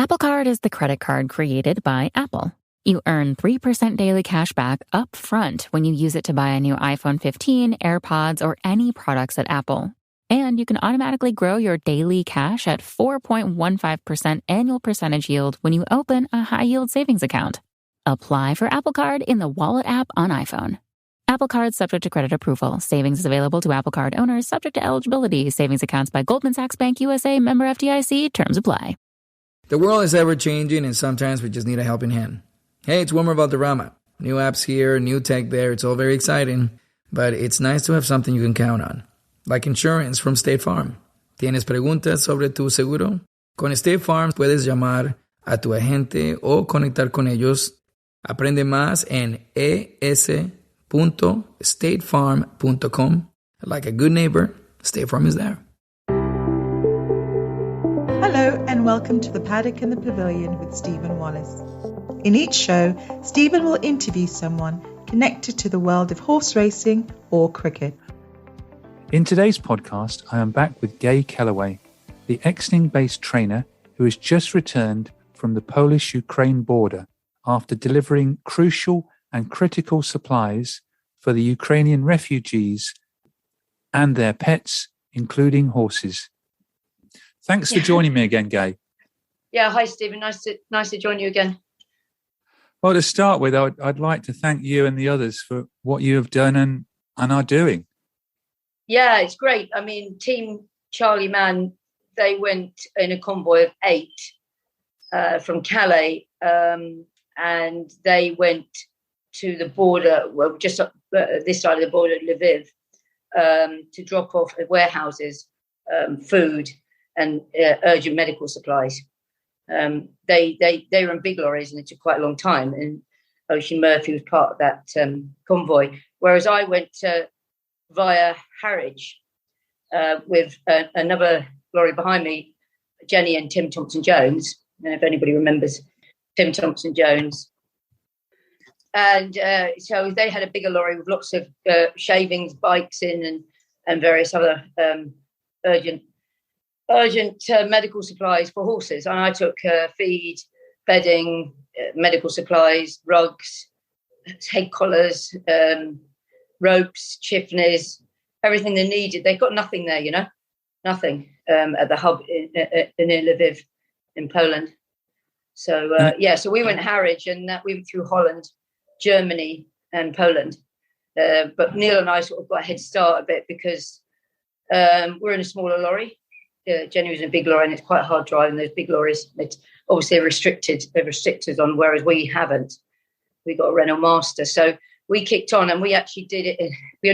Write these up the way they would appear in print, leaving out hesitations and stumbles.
Apple Card is the credit card created by Apple. You earn 3% daily cash back up front when you use it to buy a new iPhone 15, AirPods, or any products at Apple. And you can automatically grow your daily cash at 4.15% annual percentage yield when you open a high-yield savings account. Apply for Apple Card in the Wallet app on iPhone. Apple Card subject to credit approval. Savings is available to Apple Card owners subject to eligibility. Savings accounts by Goldman Sachs Bank USA, member FDIC. Terms apply. The world is ever-changing, and sometimes we just need a helping hand. Hey, it's Wilmer Valderrama. New apps here, new tech there. It's all very exciting, but it's nice to have something you can count on, like insurance from State Farm. ¿Tienes preguntas sobre tu seguro? Con State Farm puedes llamar a tu agente o conectar con ellos. Aprende más en es.statefarm.com. Like a good neighbor, State Farm is there. Hello and welcome to the Paddock and the Pavilion with Stephen Wallace. In each show, Stephen will interview someone connected to the world of horse racing or cricket. In today's podcast, I am back with Gay Kelleway, the Exning-based trainer who has just returned from the Polish-Ukraine border after delivering crucial and critical supplies for the Ukrainian refugees and their pets, including horses. Thanks for joining me again, Gay. Yeah, hi, Stephen. Nice to join you again. Well, to start with, I'd like to thank you and the others for what you have done and are doing. Yeah, it's great. I mean, Team Charley Man, they went in a convoy of 8 from Calais, and they went to the border, well, just up this side of the border, Lviv, to drop off at warehouses food and urgent medical supplies. They were in big lorries, and it took quite a long time. And Ocean Murphy was part of that convoy, whereas I went via Harwich with another lorry behind me, Jenny and Tim Thompson-Jones. I don't know if anybody remembers Tim Thompson-Jones. And so they had a bigger lorry with lots of shavings, bikes in, and various other urgent medical supplies for horses. And I took feed, bedding, medical supplies, rugs, head collars, ropes, chiffonies, everything they needed. They've got nothing there, nothing at the hub in Lviv in Poland. So, so we went Harwich, and we went through Holland, Germany and Poland. But Neil and I sort of got a head start a bit because we're in a smaller lorry. Jenny was in a big lorry, and it's quite hard driving those big lorries. It's obviously restricted on, whereas we haven't. We got a Renault Master, so we kicked on, and we actually did it. We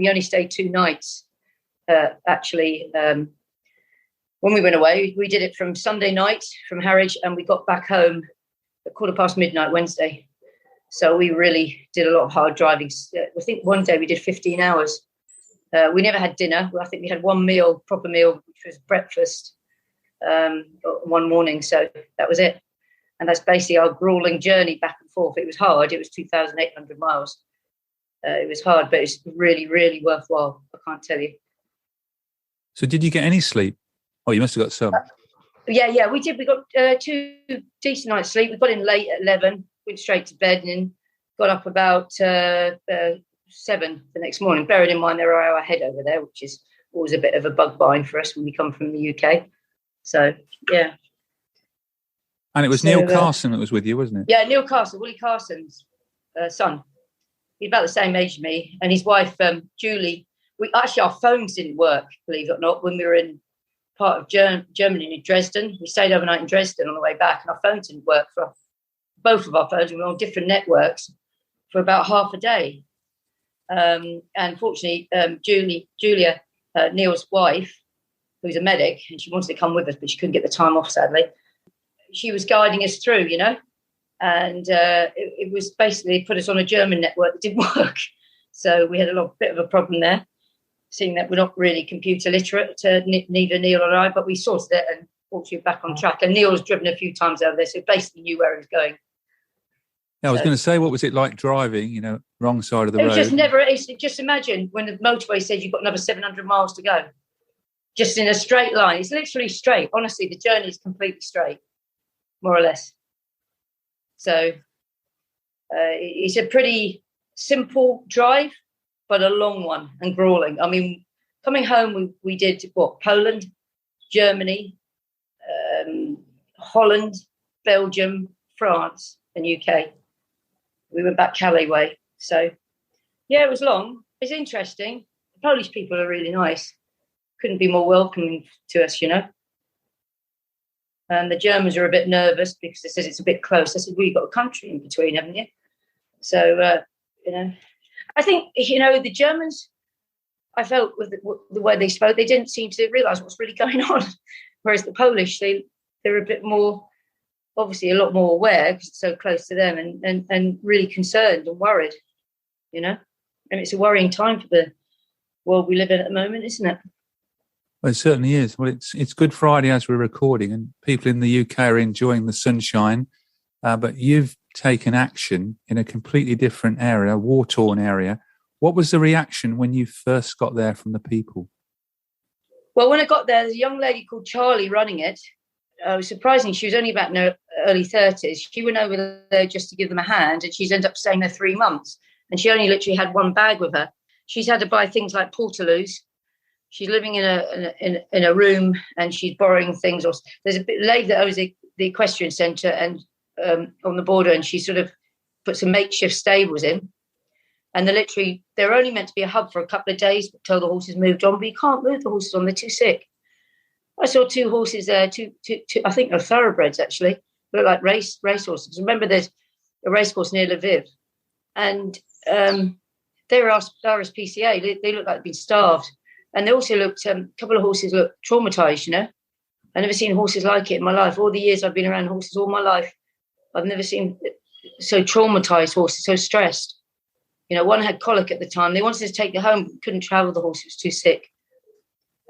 only stayed 2 nights. When we went away, we did it from Sunday night from Harwich, and we got back home at midnight Wednesday. So we really did a lot of hard driving. I think one day we did 15 hours. We never had dinner. I think we had one proper meal, which was breakfast one morning. So that was it. And that's basically our grueling journey back and forth. It was hard. It was 2,800 miles. It was hard, but it's really, really worthwhile. I can't tell you. So did you get any sleep? Oh, you must have got some. Yeah, we did. We got 2 decent nights sleep. We got in late at 11, went straight to bed, and then got up about 7 the next morning, bearing in mind they're an hour ahead over there, which is always a bit of a bug bind for us when we come from the UK. So, yeah. And it was Neil Carson that was with you, wasn't it? Yeah, Neil Carson, Willie Carson's son. He's about the same age as me. And his wife, Julie. Our phones didn't work, believe it or not, when we were in part of Germany, in Dresden. We stayed overnight in Dresden on the way back, and our phones didn't work for both of our phones. We were on different networks for about half a day. And fortunately, Julia, Neil's wife, who's a medic, and she wanted to come with us, but she couldn't get the time off, sadly. She was guiding us through, and it was basically put us on a German network that didn't work. So we had a bit of a problem there, seeing that we're not really computer literate, neither Neil or I, but we sorted it and fortunately back on track. And Neil was driven a few times over there, so basically knew where he was going. Yeah, I was going to say, what was it like driving, wrong side of the road? Just imagine when the motorway says you've got another 700 miles to go, just in a straight line. It's literally straight. Honestly, the journey is completely straight. more or less. So it's a pretty simple drive, but a long one and grueling. I mean, coming home, we did Poland, Germany, Holland, Belgium, France, and UK. We went back Calais way. So, yeah, it was long. It's interesting. The Polish people are really nice. Couldn't be more welcoming to us, And the Germans are a bit nervous because they said it's a bit close. I said, well, you've got a country in between, haven't you? So, I think, the Germans, I felt with the way they spoke, they didn't seem to realise what's really going on. Whereas the Polish, they're a bit more, obviously a lot more aware because it's so close to them and really concerned and worried, And it's a worrying time for the world we live in at the moment, isn't it? Well, it certainly is. Well, it's Good Friday as we're recording, and people in the UK are enjoying the sunshine, but you've taken action in a completely different area, a war-torn area. What was the reaction when you first got there from the people? Well, when I got there, there's a young lady called Charley running it. Surprisingly, she was only about in her early 30s. She went over there just to give them a hand, and she's ended up staying there 3 months. And she only literally had one bag with her. She's had to buy things like portaloos. She's living in a room, and she's borrowing things. Or there's a lady that owns the equestrian centre and on the border, and she sort of put some makeshift stables in. And they're only meant to be a hub for a couple of days until the horses moved on. But you can't move the horses on; they're too sick. I saw 2 horses there, two I think they're thoroughbreds actually, look like race horses. Remember, there's a racecourse near Lviv, and they were RSPCA. They looked like they'd been starved, and they also looked. A couple of horses looked traumatized. I've never seen horses like it in my life. All the years I've been around horses, all my life, I've never seen so traumatized horses, so stressed. One had colic at the time. They wanted to take it home, but couldn't travel. The horse was too sick,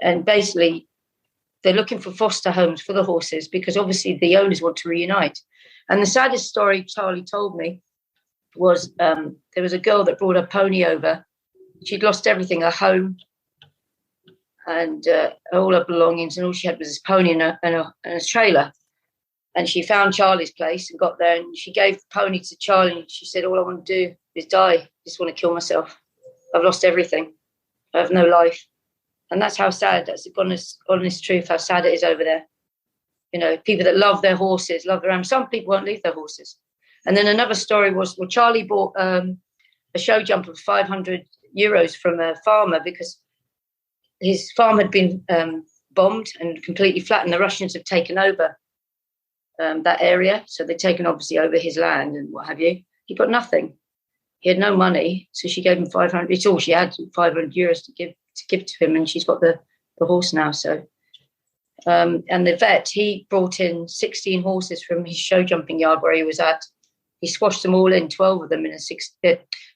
and basically, they're looking for foster homes for the horses because obviously the owners want to reunite. And the saddest story Charley told me was there was a girl that brought her pony over. She'd lost everything, her home and all her belongings, and all she had was this pony and a trailer. And she found Charley's place and got there, and she gave the pony to Charley, and she said, all I want to do is die. I just want to kill myself. I've lost everything. I have no life. And that's how sad, that's the honest truth, how sad it is over there. People that love their horses, love their animals. Some people won't leave their horses. And then another story was, Charley bought a show jump of €500 from a farmer because his farm had been bombed and completely flattened. The Russians have taken over that area. So they've taken obviously over his land and what have you. He put nothing. He had no money. So she gave him 500. It's all she had, €500 to give to him, and she's got the horse now. So and the vet, he brought in 16 horses from his show jumping yard where he was at. He squashed them all in, 12 of them in a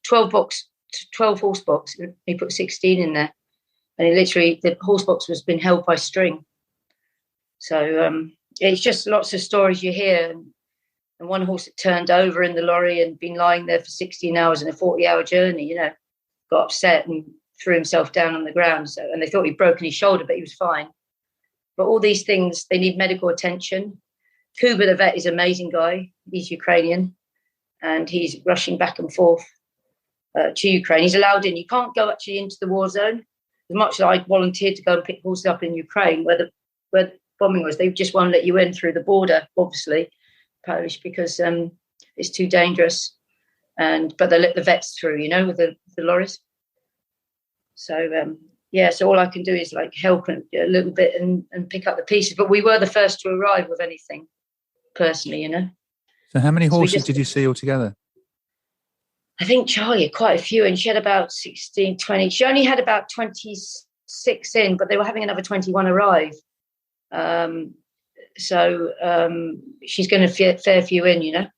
12 horse box. And he put 16 in there, and the horse box was been held by string. So it's just lots of stories you hear, and one horse that turned over in the lorry and been lying there for 16 hours in a 40-hour journey, got upset and threw himself down on the ground. So, and they thought he'd broken his shoulder, but he was fine. But all these things, they need medical attention. Kuba, the vet, is an amazing guy. He's Ukrainian, and he's rushing back and forth to Ukraine. He's allowed in. You can't go actually into the war zone. As much as I volunteered to go and pick horses up in Ukraine, where the bombing was, they just won't let you in through the border, obviously, Polish, because it's too dangerous. But they let the vets through, with the lorries. So, so all I can do is help a little bit and pick up the pieces. But we were the first to arrive with anything, personally, So how many horses did you see altogether? I think Charley had quite a few, and she had about 16, 20. She only had about 26 in, but they were having another 21 arrive. So she's going to fair few in,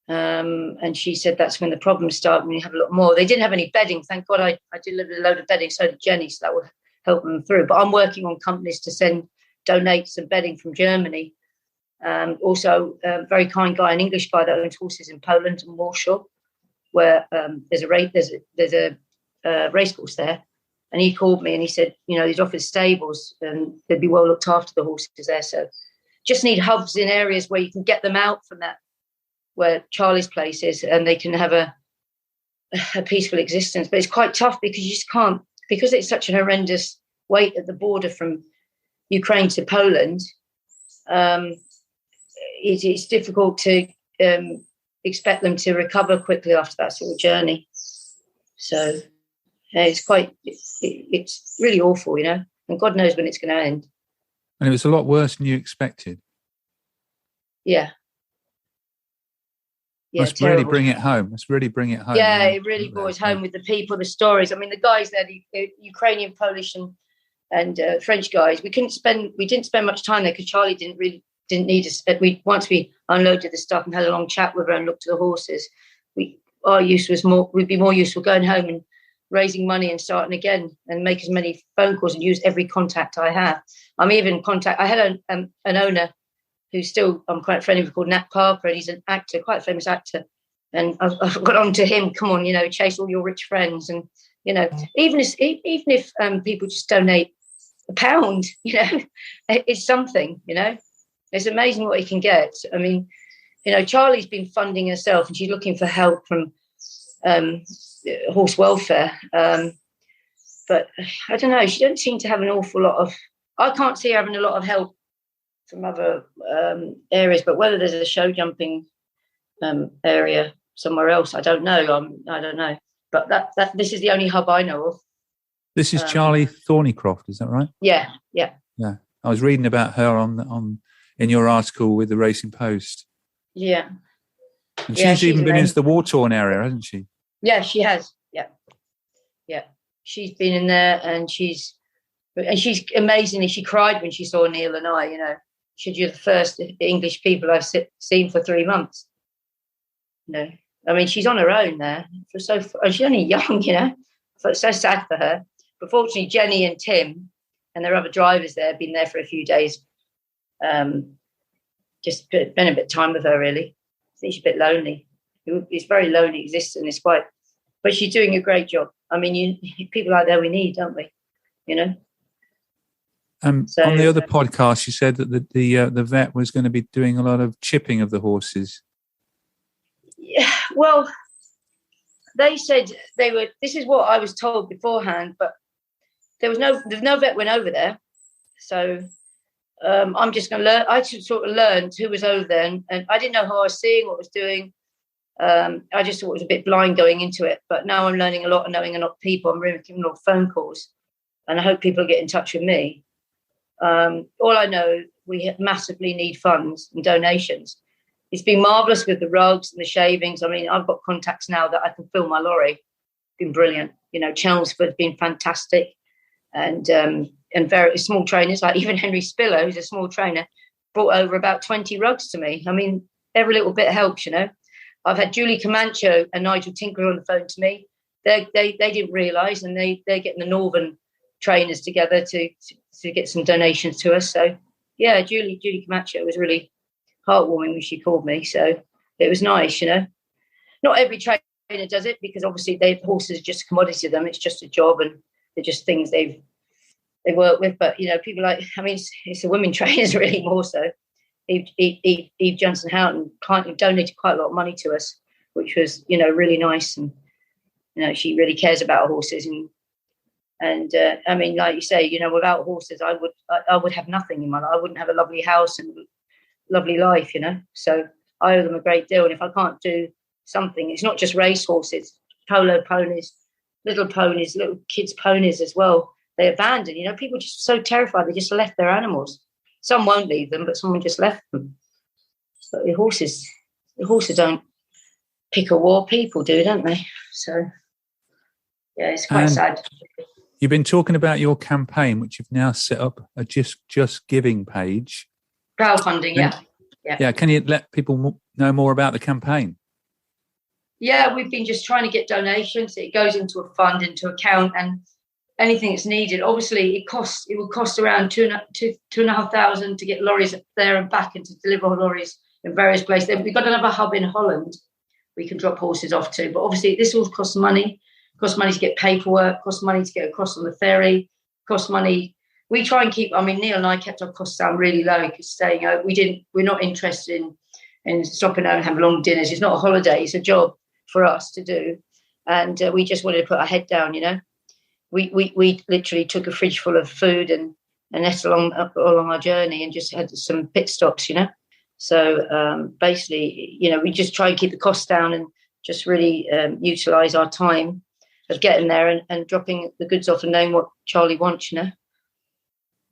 and she said that's when the problems start, when you have a lot more. They didn't have any bedding. Thank God I delivered a load of bedding, so did Jenny, so that would help them through. But I'm working on companies to donate some bedding from Germany. Also, a very kind guy, an English guy that owns horses in Poland and Warsaw, where there's a race course there. And he called me and he said, he's offered stables and they'd be well looked after, the horses there. So just need hubs in areas where you can get them out from that, where Charlie's place is, and they can have a peaceful existence. But it's quite tough because you just can't, because it's such an horrendous wait at the border from Ukraine to Poland. It's difficult to expect them to recover quickly after that sort of journey. So it's really awful, you know, and God knows when it's going to end. And it was a lot worse than you expected. Yeah. Must really bring it home. Yeah, it really brought us home with the people, the stories. I mean, the guys there, the Ukrainian, Polish, and French guys. We didn't spend much time there because Charlie didn't need us. Once we unloaded the stuff and had a long chat with her and looked at the horses, our use was more. We'd be more useful going home and raising money and starting again and make as many phone calls and use every contact I have. I had an owner who's still, I'm quite friendly with, called Nat Parker, and he's an actor, quite a famous actor. And I've got on to him, come on, you know, chase all your rich friends. And, you know, even if people just donate £1, you know, it's something, you know. It's amazing what he can get. I mean, you know, Charlie's been funding herself and she's looking for help from horse welfare. But I don't know, she doesn't seem to have an awful lot of, I can't see her having a lot of help from other areas, but whether there's a show jumping area somewhere else, I don't know. I don't know. But that this is the only hub I know of. This is Charley Thorneycroft, is that right? Yeah. I was reading about her on in your article with the Racing Post. Yeah. And she's even been into the war-torn area, hasn't she? Yeah, she has. Yeah. She's been in there, and she's amazingly, she cried when she saw Neil and I, you know. You're the first English people I've seen for 3 months. You know, I mean, she's on her own there. And she's only young, you know. So it's so sad for her. But fortunately, Jenny and Tim and their other drivers there have been there for a few days. Just spent a bit of time with her, really. I think she's a bit lonely. It's very lonely existence. But she's doing a great job. I mean, people like that we need, don't we? You know. On the other podcast, you said that the vet was going to be doing a lot of chipping of the horses. Yeah, well, they said they were. This is what I was told beforehand, but there's no vet went over there, so I'm just going to learn. I sort of learned who was over there, and I didn't know who I was seeing, what I was doing. I just thought it was a bit blind going into it, but now I'm learning a lot and knowing a lot of people. I'm making a lot of phone calls, and I hope people get in touch with me. All I know, we massively need funds and donations. It's been marvellous with the rugs and the shavings. I mean, I've got contacts now that I can fill my lorry. It's been brilliant. You know, Chelmsford's been fantastic. And very small trainers, like even Henry Spiller, who's a small trainer, brought over about 20 rugs to me. I mean, every little bit helps, you know. I've had Julie Camacho and Nigel Tinker on the phone to me. They didn't realise, and they're getting the Northern trainers together to get some donations to us. So yeah, Julie Camacho was really heartwarming when she called me. So it was nice, you know. Not every trainer does it, because obviously horses are just a commodity to them. It's just a job, and they're just things they work with. But you know, people like, I mean, it's the women trainers really more so. Eve Johnson Houghton donated quite a lot of money to us, which was, you know, really nice. And you know, she really cares about horses. And I mean, like you say, you know, without horses, I would have nothing in my life. I wouldn't have a lovely house and lovely life, you know. So I owe them a great deal. And if I can't do something, it's not just race horses, polo ponies, little kids' ponies as well. They abandon, you know, people are just so terrified. They just left their animals. Some won't leave them, but someone just left them. But the horses don't pick a war. People do, don't they? So yeah, it's quite sad. You've been talking about your campaign, which you've now set up a Just Giving page. Crowdfunding, yeah. Yeah, can you let people know more about the campaign? Yeah, we've been just trying to get donations. It goes into a fund, into account, and anything that's needed. Obviously, it will cost around $2,500 to get lorries there and back, and to deliver lorries in various places. We've got another hub in Holland we can drop horses off to. But obviously, this all costs money. Costs money to get paperwork, costs money to get across on the ferry, costs money we try and keep, I mean, Neil and I kept our costs down really low because we're not interested in stopping out and having long dinners. It's not a holiday, it's a job for us to do. And we just wanted to put our head down, you know. We literally took a fridge full of food and ate along our journey and just had some pit stops, you know. So basically, you know, we just try and keep the costs down and just really utilise our time of getting there and dropping the goods off and knowing what Charlie wants, you know.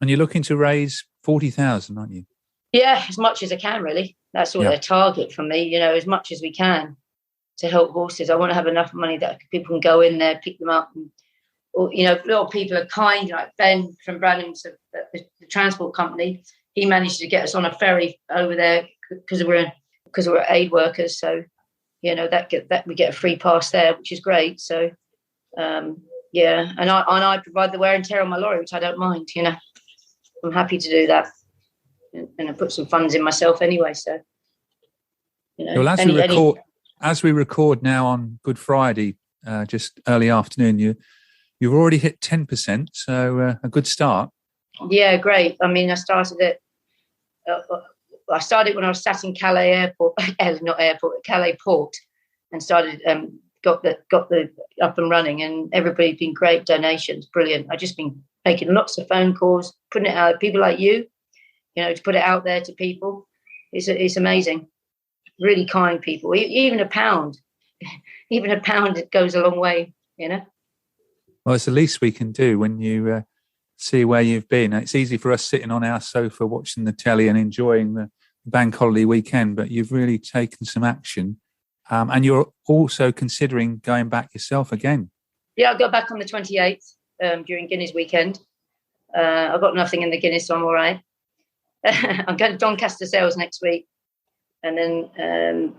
And you're looking to raise 40,000, aren't you? Yeah, as much as I can, really. That's sort of a target for me, you know, as much as we can to help horses. I want to have enough money that people can go in there, pick them up. And, or, you know, a lot of people are kind, like Ben from Brannan's, the transport company. He managed to get us on a ferry over there because we're aid workers. So, you know, that we get a free pass there, which is great. So, yeah, and I provide the wear and tear on my lorry, which I don't mind, you know. I'm happy to do that, and I put some funds in myself anyway. So, you know, well, as we record now on Good Friday, just early afternoon, you've already hit 10%, so a good start. Yeah, great. I mean, I started when I was sat in Calais Airport, Calais Port, and started got the up and running, and everybody's been great. Donations, brilliant. I've just been making lots of phone calls, putting it out. People like you know, to put it out there to people. It's amazing. Really kind people. Even a pound, it goes a long way, you know. Well, it's the least we can do when you see where you've been. It's easy for us sitting on our sofa watching the telly and enjoying the bank holiday weekend, but you've really taken some action. And you're also considering going back yourself again. Yeah, I'll go back on the 28th during Guinness weekend. I've got nothing in the Guinness, so I'm all right. I'm going to Doncaster Sales next week. And then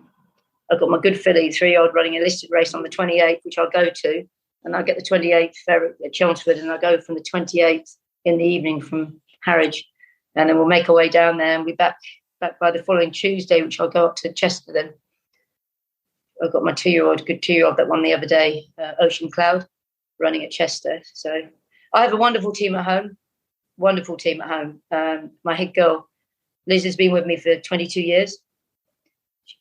I've got my good filly, 3-year-old, running a listed race on the 28th, which I'll go to. And I'll get the 28th ferry at Chelmsford, and I'll go from the 28th in the evening from Harwich. And then we'll make our way down there and be back by the following Tuesday, which I'll go up to Chester then. I've got my good 2-year-old that won the other day, Ocean Cloud, running at Chester. So I have a wonderful team at home. My head girl, Liz, has been with me for 22 years.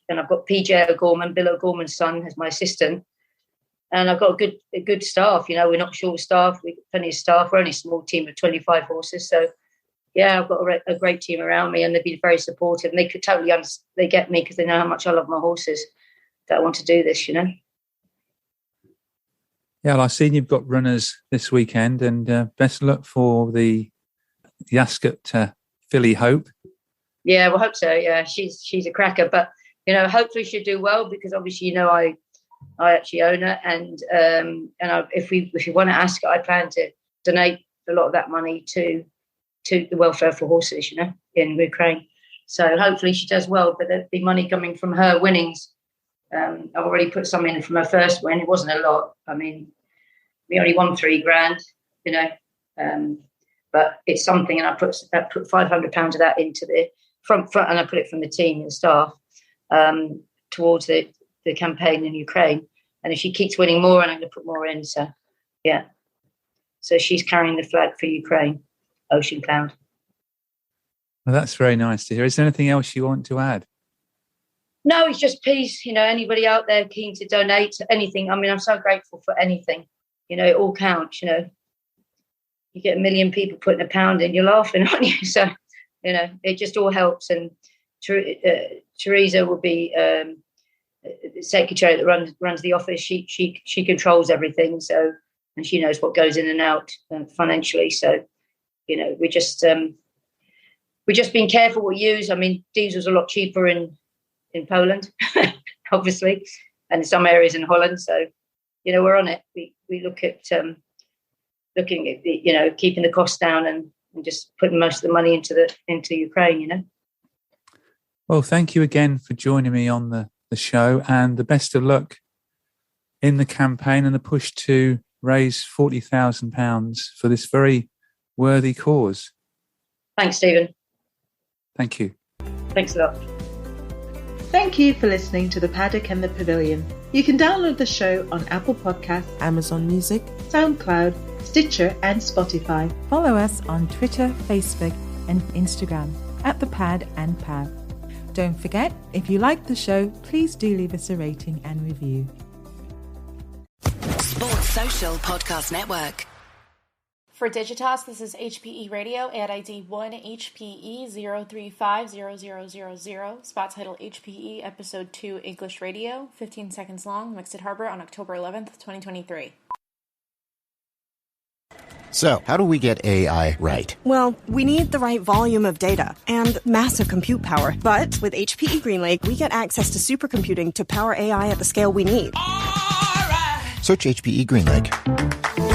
And I've got PJ O'Gorman, Bill O'Gorman's son, as my assistant. And I've got a good staff. You know, we're not short staffed. We've got plenty of staff. We're only a small team of 25 horses. So, yeah, I've got a great team around me, and they've been very supportive. And they could totally they get me because they know how much I love my horses, that I want to do this, you know. Yeah, well, I've seen you've got runners this weekend, and best of luck for the Ascot filly Hope. Yeah, well, hope so. Yeah, she's a cracker, but you know, hopefully she'll do well because obviously, you know, I actually own her, and if you want to ask, I plan to donate a lot of that money to the welfare for horses, you know, in Ukraine. So hopefully she does well, but there'll be money coming from her winnings. I've already put some in from her first win. It wasn't a lot. I mean, we only won $3,000, you know, but it's something. And I put £500 of that into the front, and I put it from the team and staff towards the campaign in Ukraine. And if she keeps winning more, I'm going to put more in. So, yeah. So she's carrying the flag for Ukraine, Ocean Cloud. Well, that's very nice to hear. Is there anything else you want to add? No, it's just peace. You know, anybody out there keen to donate to anything. I mean, I'm so grateful for anything. You know, it all counts, you know. You get 1 million people putting £1 in, you're laughing, aren't you? So, you know, it just all helps. And Teresa will be the secretary that runs the office. She controls everything. So, and she knows what goes in and out financially. So, you know, we're just being careful what we use. I mean, diesel's a lot cheaper in Poland, obviously, and in some areas in Holland. So, you know, we're on it. We look at looking at you know, keeping the costs down and just putting most of the money into Ukraine, you know. Well, thank you again for joining me on the show, and the best of luck in the campaign and the push to raise £40,000 for this very worthy cause. Thanks, Stephen. Thank you. Thanks a lot. Thank you for listening to The Paddock and the Pavilion. You can download the show on Apple Podcasts, Amazon Music, SoundCloud, Stitcher and Spotify. Follow us on Twitter, Facebook and Instagram at The Pad and Pav. Don't forget, if you like the show, please do leave us a rating and review. Sports Social Podcast Network. For Digitas, this is HPE Radio, ad ID 1HPE03500000, spot title HPE Episode 2 English Radio, 15 seconds long, Mixed Harbor on October 11th, 2023. So, how do we get AI right? Well, we need the right volume of data and massive compute power. But with HPE GreenLake, we get access to supercomputing to power AI at the scale we need. Search HPE GreenLake.